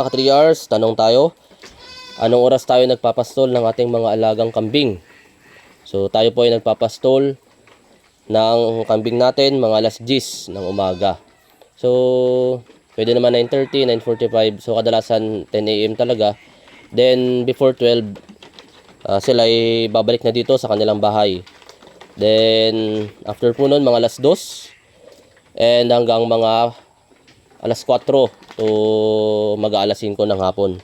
Mga 3 hours, tanong tayo. Anong oras tayo nagpapastol ng ating mga alagang kambing? So tayo po ay nagpapastol ng kambing natin mga alas 10 ng umaga. So pwede naman 9:30, 9:45. So kadalasan 10 AM talaga. Then before 12, sila ay babalik na dito sa kanilang bahay. Then after po nun, mga alas 2 and hanggang mga alas 4 to mag-aalas 5 ng hapon.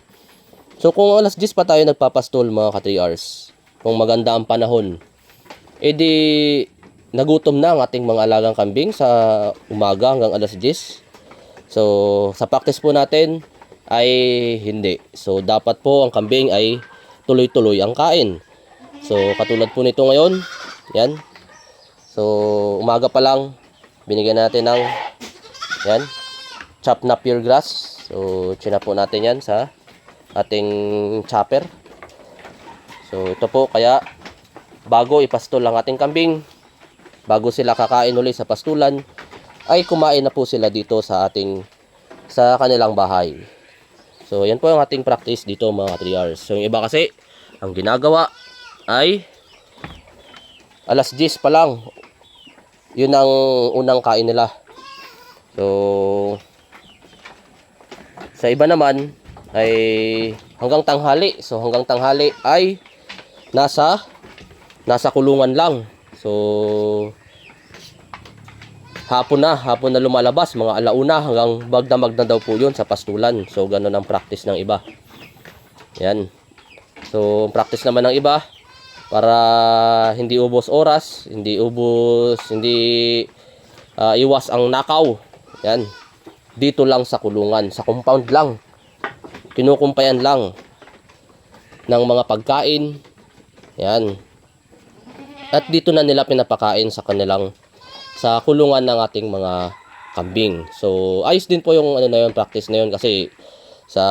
So kung alas 10 pa tayo nagpapastol mga ka-3 hours, kung maganda ang panahon, edi nagutom na ang ating mga alagang kambing sa umaga hanggang alas 10. So sa practice po natin ay hindi. So dapat po ang kambing ay tuloy-tuloy ang kain. So katulad po nito ngayon, yan. So umaga pa lang binigyan natin ng yan, chop na pure grass. So chinap po natin yan sa ating chopper. So ito po, kaya bago ipastol ang ating kambing, bago sila kakain ulit sa pastulan, ay kumain na po sila dito sa kanilang bahay. So yan po yung ating practice dito mga 3 hours. So yung iba kasi ang ginagawa ay alas 10 pa lang, yun ang unang kain nila. So sa iba naman ay hanggang tanghali. So hanggang tanghali ay nasa kulungan lang. So hapon na lumalabas, mga alauna hanggang magdamag na daw po yun sa pastulan. So ganun ang practice ng iba. Yan. So practice naman ng iba para hindi ubos oras, hindi iwas ang nakaw. Yan. Dito lang sa kulungan, sa compound lang. Kinukumpayan lang ng mga pagkain. Yan. At dito na nila pinapakain sa kulungan ng ating mga kambing. So ayos din po yung practice na yun, kasi sa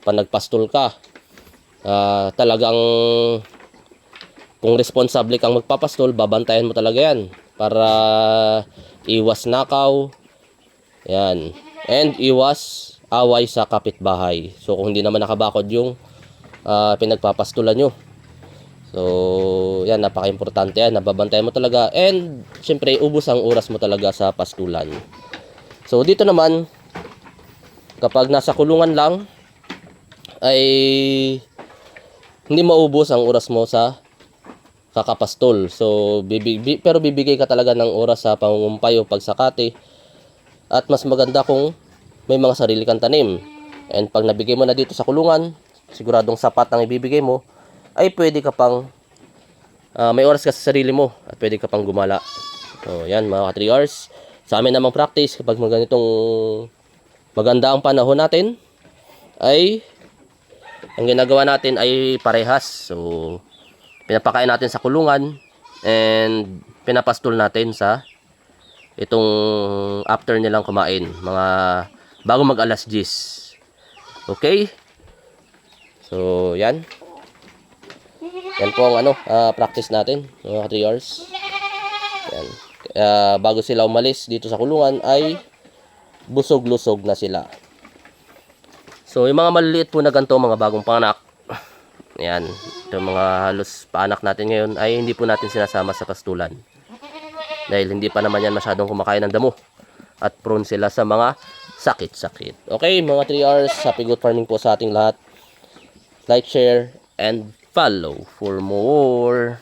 panagpastol ka, talagang kung responsable kang magpapastol, babantayan mo talaga yan para iwas nakaw, yan, and iwas away sa kapitbahay. So kung hindi naman nakabakod yung pinagpapastulan nyo, so yan, napaka-importante yan, nababantayan mo talaga, and syempre ubos ang oras mo talaga sa pastulan. So dito naman, kapag nasa kulungan lang, ay hindi maubos ang oras mo sa kakapastol. So pero bibigay ka talaga ng oras sa pangungumpay o pagsakate. At mas maganda kung may mga sarili kang tanim. And pag nabigay mo na dito sa kulungan, siguradong sapat ang ibibigay mo, ay pwede ka pang may oras ka sa sarili mo at pwede ka pang gumala. So yan mga 3 hours. Sa amin namang practice, kapag ganitong maganda ang panahon natin, ay ang ginagawa natin ay parehas. So pinapakain natin sa kulungan and pinapastol natin sa itong after nilang kumain, mga bago mag alas 10. Okay? So yan. Yan po ang practice natin mga 3 hours. Yan. Bago sila umalis dito sa kulungan ay busog-lusog na sila. So yung mga maliliit po na ganito, mga bagong panganak, yan, itong mga halos paanak natin ngayon ay hindi po natin sinasama sa pastulan. Dahil hindi pa naman yan masyadong kumakain ng damo. At prone sila sa mga sakit-sakit. Okay, mga 3 hours. Happy good farming po sa ating lahat. Like, share, and follow for more.